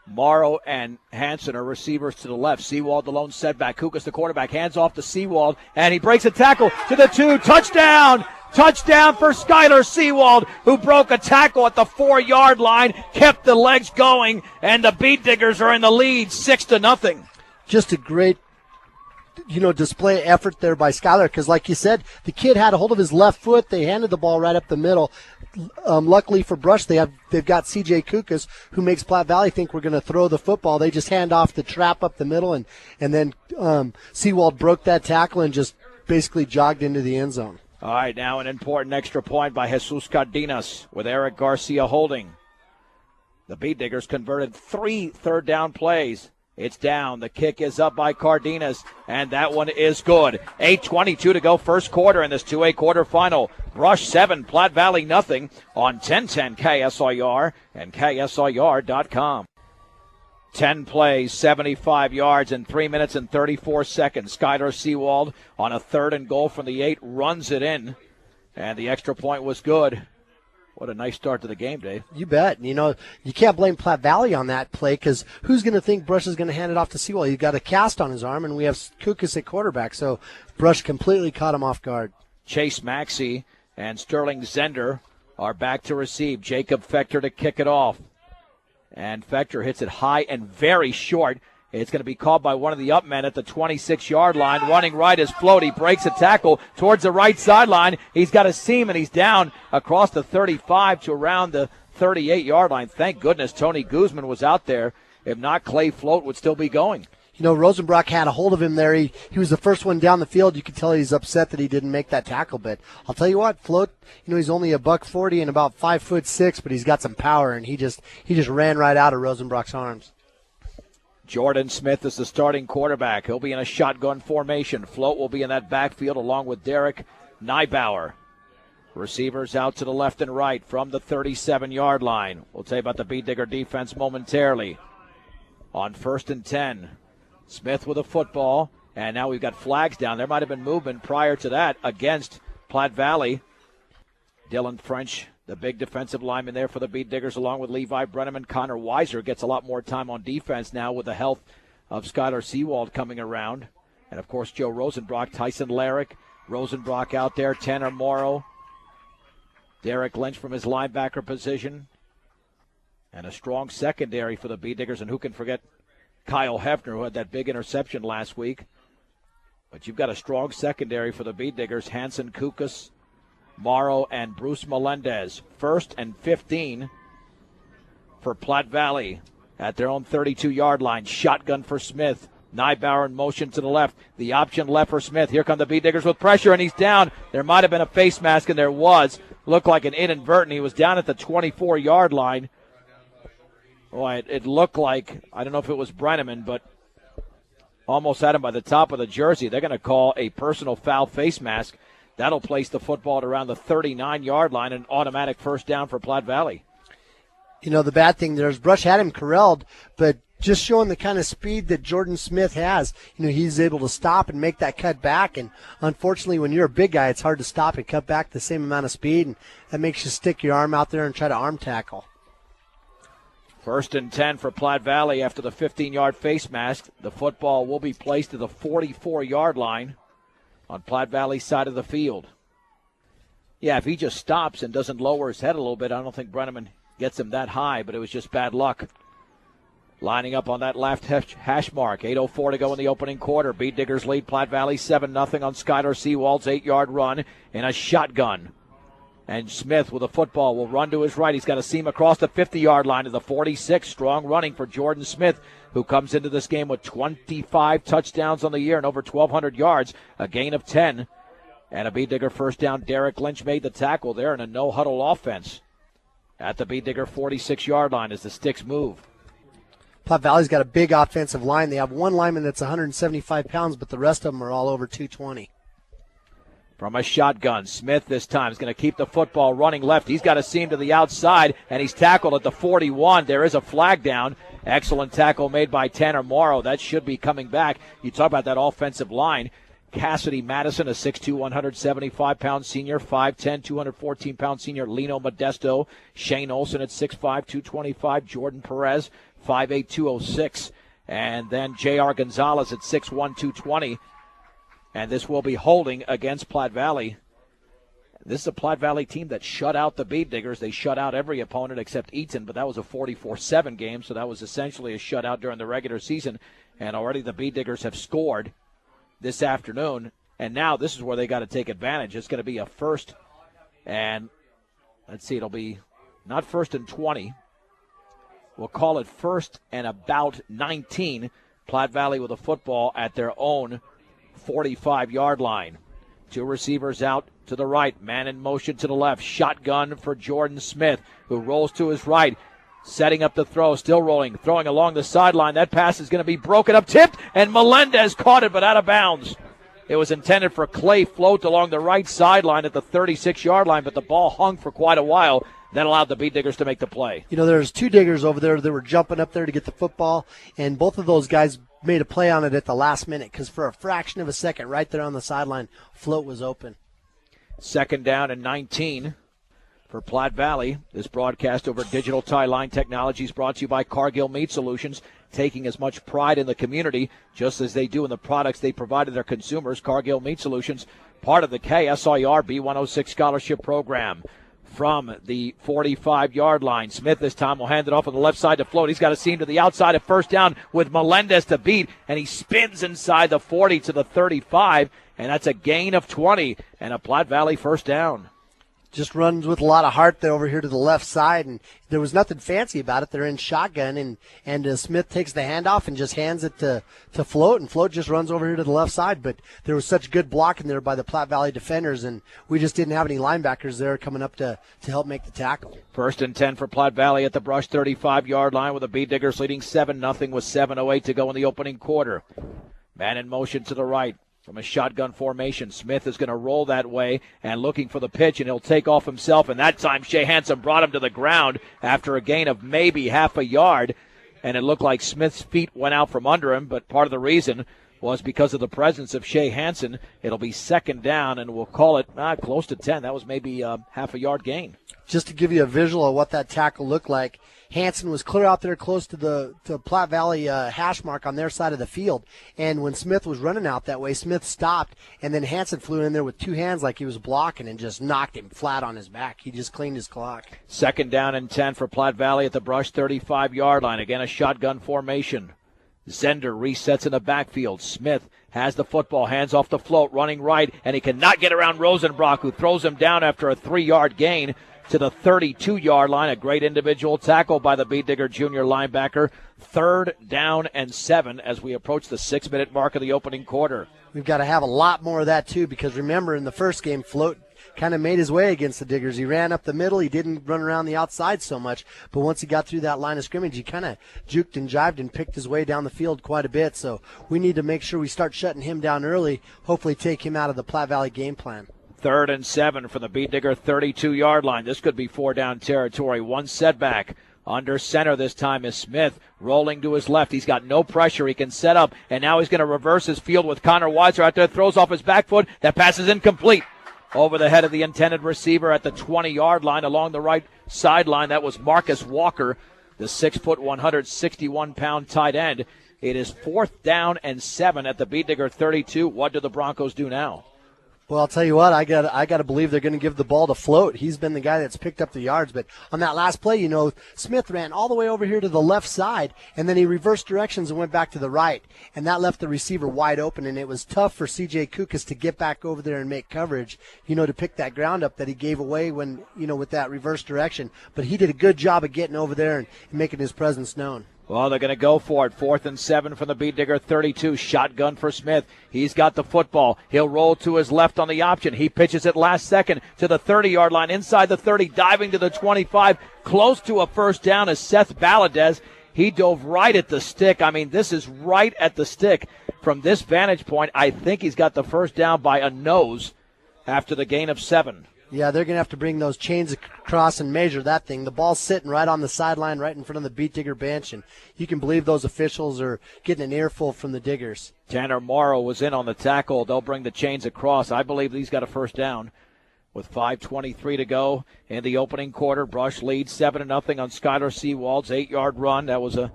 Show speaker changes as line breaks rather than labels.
Morrow and Hansen are receivers to the left. Seawald, the lone setback. Kukas, the quarterback, hands off to Seawald, and he breaks a tackle to the 2. Touchdown! Touchdown for Skylar Seawald, who broke a tackle at the 4-yard line, kept the legs going, and the Beat Diggers are in the lead 6-0.
Just a great, display of effort there by Skylar, because like you said, the kid had a hold of his left foot. They handed the ball right up the middle. Luckily for Brush, they've got C.J. Kukas, who makes Platte Valley think we're going to throw the football. They just hand off the trap up the middle, and then Seawald broke that tackle and just basically jogged into the end zone.
All right, now an important extra point by Jesus Cardenas with Eric Garcia holding. The Beat Diggers converted 3 third-down plays. It's down. The kick is up by Cardenas, and that one is good. 8:22 to go first quarter in this 2A quarterfinal. Brush 7, Platte Valley nothing on 1010 KSIR and KSIR.com. 10 plays, 75 yards in 3 minutes and 34 seconds. Skylar Seawald on a 3rd and goal from the 8 runs it in, and the extra point was good. What a nice start to the game, Dave.
You bet. You can't blame Platte Valley on that play, because who's going to think Brush is going to hand it off to Seawald? He's got a cast on his arm, and we have Kukas at quarterback, so Brush completely caught him off guard.
Chase Maxey and Sterling Zender are back to receive. Jacob Fector to kick it off. And Fector hits it high and very short. It's going to be called by one of the up men at the 26-yard line. Running right is Float. He breaks a tackle towards the right sideline. He's got a seam, and he's down across the 35 to around the 38-yard line. Thank goodness Tony Guzman was out there. If not, Clay Float would still be going.
Rosenbrock had a hold of him there. He was the first one down the field. You could tell he's upset that he didn't make that tackle. But I'll tell you what, Float, he's only $140 and about 5'6", but he's got some power, and he just ran right out of Rosenbrock's arms.
Jordan Smith is the starting quarterback. He'll be in a shotgun formation. Float will be in that backfield along with Derek Nybauer. Receivers out to the left and right from the 37-yard line. We'll tell you about the Beat Digger defense momentarily. On 1st and 10, Smith with a football, and now we've got flags down. There might have been movement prior to that against Platte Valley. Dylan French, the big defensive lineman there for the Beat Diggers, along with Levi Brenneman. Connor Weiser gets a lot more time on defense now with the health of Skylar Seawald coming around. And, of course, Joe Rosenbrock, Tyson Larrick, Rosenbrock out there, Tanner Morrow, Derek Lynch from his linebacker position. And a strong secondary for the Beat Diggers, and who can forget Kyle Hefner, who had that big interception last week. But you've got a strong secondary for the Beat Diggers. Hansen, Kukas, Morrow, and Bruce Melendez. 1st and 15 for Platte Valley at their own 32-yard line. Shotgun for Smith. Nybauer in motion to the left. The option left for Smith. Here come the Beat Diggers with pressure, and he's down. There might have been a face mask, and there was. Looked like an inadvertent. He was down at the 24-yard line. Oh, it looked like, I don't know if it was Brenneman, but almost had him by the top of the jersey. They're going to call a personal foul face mask. That'll place the football at around the 39-yard line, an automatic first down for Platte Valley.
The bad thing there is Brush had him corralled, but just showing the kind of speed that Jordan Smith has, he's able to stop and make that cut back. And unfortunately, when you're a big guy, it's hard to stop and cut back the same amount of speed, and that makes you stick your arm out there and try to arm tackle.
1st and 10 for Platte Valley after the 15-yard face mask. The football will be placed at the 44-yard line on Platte Valley's side of the field. Yeah, if he just stops and doesn't lower his head a little bit, I don't think Brenneman gets him that high, but it was just bad luck. Lining up on that left hash mark. 8:04 to go in the opening quarter. Beat Diggers lead Platte Valley 7-0 on Skylar Seawald's 8-yard run in a shotgun. And Smith with a football will run to his right. He's got a seam across the 50-yard line to the 46. Strong running for Jordan Smith, who comes into this game with 25 touchdowns on the year and over 1,200 yards, a gain of 10. And a Beat Digger first down. Derek Lynch made the tackle there in a no-huddle offense at the Beat Digger 46-yard line as the sticks move.
Platte Valley's got a big offensive line. They have one lineman that's 175 pounds, but the rest of them are all over 220.
From a shotgun, Smith this time is going to keep the football running left. He's got a seam to the outside, and he's tackled at the 41. There is a flag down. Excellent tackle made by Tanner Morrow. That should be coming back. You talk about that offensive line. Cassidy Madison, a 6'2", 175-pound senior, 5'10", 214-pound senior, Lino Modesto, Shane Olson at 6'5", 225, Jordan Perez, 5'8", 206. And then J.R. Gonzalez at 6'1", 220. And this will be holding against Platte Valley. This is a Platte Valley team that shut out the Bead Diggers. They shut out every opponent except Eaton, but that was a 44-7 game, so that was essentially a shutout during the regular season. And already the Bead Diggers have scored this afternoon. And now this is where they got to take advantage. It's going to be a first, and let's see, it'll be not first and 20. We'll call it first and about 19. Platte Valley with a football at their own 45-yard line. Two receivers out to the right, man in motion to the left. Shotgun for Jordan Smith, who rolls to his right, setting up the throw, still rolling, throwing along the sideline. That pass is going to be broken up, tipped, and Melendez caught it, but out of bounds. It was intended for Clay Float along the right sideline at the 36-yard line, but the ball hung for quite a while. That allowed the Bead Diggers to make the play.
You know, there's two diggers over there that were jumping up there to get the football, and both of those guys made a play on it at the last minute because for a fraction of a second right there on the sideline, Float was open.
Second down and 19 for Platte Valley. This broadcast over Digital Tie Line Technologies brought to you by Cargill Meat Solutions, taking as much pride in the community just as they do in the products they provide to their consumers. Cargill Meat Solutions, part of the KSIR B106 Scholarship Program. From the 45-yard line, Smith this time will hand it off on the left side to Float. He's got a seam to the outside of first down with Melendez to beat, and he spins inside the 40 to the 35, and that's a gain of 20 and a Platte Valley first down.
Just runs with a lot of heart there over here to the left side, and there was nothing fancy about it. They're in shotgun, and Smith takes the handoff and just hands it to Float, and Float just runs over here to the left side. But there was such good blocking there by the Platte Valley defenders, and we just didn't have any linebackers there coming up to help make the tackle.
First and 10 for Platte Valley at the Brush 35-yard line with the Bead Diggers leading 7-0 with 7:08 to go in the opening quarter. Man in motion to the right. From a shotgun formation, Smith is going to roll that way and looking for the pitch, and he'll take off himself. And that time, Shea Hansen brought him to the ground after a gain of maybe half a yard. And it looked like Smith's feet went out from under him, but part of the reason was because of the presence of Shea Hansen. It'll be second down, and we'll call it close to 10. That was maybe half a yard gain.
Just to give you a visual of what that tackle looked like, Hansen was clear out there close to the Platte Valley hash mark on their side of the field. And when Smith was running out that way, Smith stopped, and then Hansen flew in there with two hands like he was blocking and just knocked him flat on his back. He just cleaned his clock.
Second down and 10 for Platte Valley at the Brush 35-yard line. Again, a shotgun formation. Zender resets in the backfield. Smith has the football, hands off the Float, running right, and he cannot get around Rosenbrock, who throws him down after a 3-yard gain to the 32-yard line. A great individual tackle by the Bead Digger junior linebacker. Third down and 7 as we approach the 6-minute mark of the opening quarter.
We've got to have a lot more of that, too, because remember in the first game, Float kind of made his way against the Diggers. He ran up the middle. He didn't run around the outside so much. But once he got through that line of scrimmage, he kind of juked and jived and picked his way down the field quite a bit. So we need to make sure we start shutting him down early, hopefully take him out of the Platte Valley game plan.
Third and 7 from the Bead Digger 32-yard line. This could be 4-down territory. One setback. Under center this time is Smith, rolling to his left. He's got no pressure. He can set up, and now he's going to reverse his field with Connor Weiser out there. Throws off his back foot. That pass is incomplete. Over the head of the intended receiver at the 20-yard line along the right sideline. That was Marcus Walker, the 6', 161-pound tight end. It is 4th down and 7 at the Bead Digger 32. What do the Broncos do now?
Well, I'll tell you what, I got to believe they're going to give the ball to Float. He's been the guy that's picked up the yards. But on that last play, you know, Smith ran all the way over here to the left side, and then he reversed directions and went back to the right. And that left the receiver wide open, and it was tough for C.J. Kukas to get back over there and make coverage, you know, to pick that ground up that he gave away when, you know, with that reverse direction. But he did a good job of getting over there and making his presence known.
Well, they're going to go for it. 4th and 7 from the Bead Digger 32. Shotgun for Smith. He's got the football. He'll roll to his left on the option. He pitches it last second to the 30-yard line. Inside the 30, diving to the 25. Close to a first down is Seth Valadez. He dove right at the stick. I mean, this is right at the stick. From this vantage point, I think he's got the first down by a nose after the gain of 7.
Yeah, they're going to have to bring those chains across and measure that thing. The ball's sitting right on the sideline, right in front of the Beat Digger bench, and you can believe those officials are getting an earful from the Diggers.
Tanner Morrow was in on the tackle. They'll bring the chains across. I believe he's got a first down with 5:23 to go in the opening quarter. Brush leads 7-0 on Skylar Seawald's 8-yard run. That was a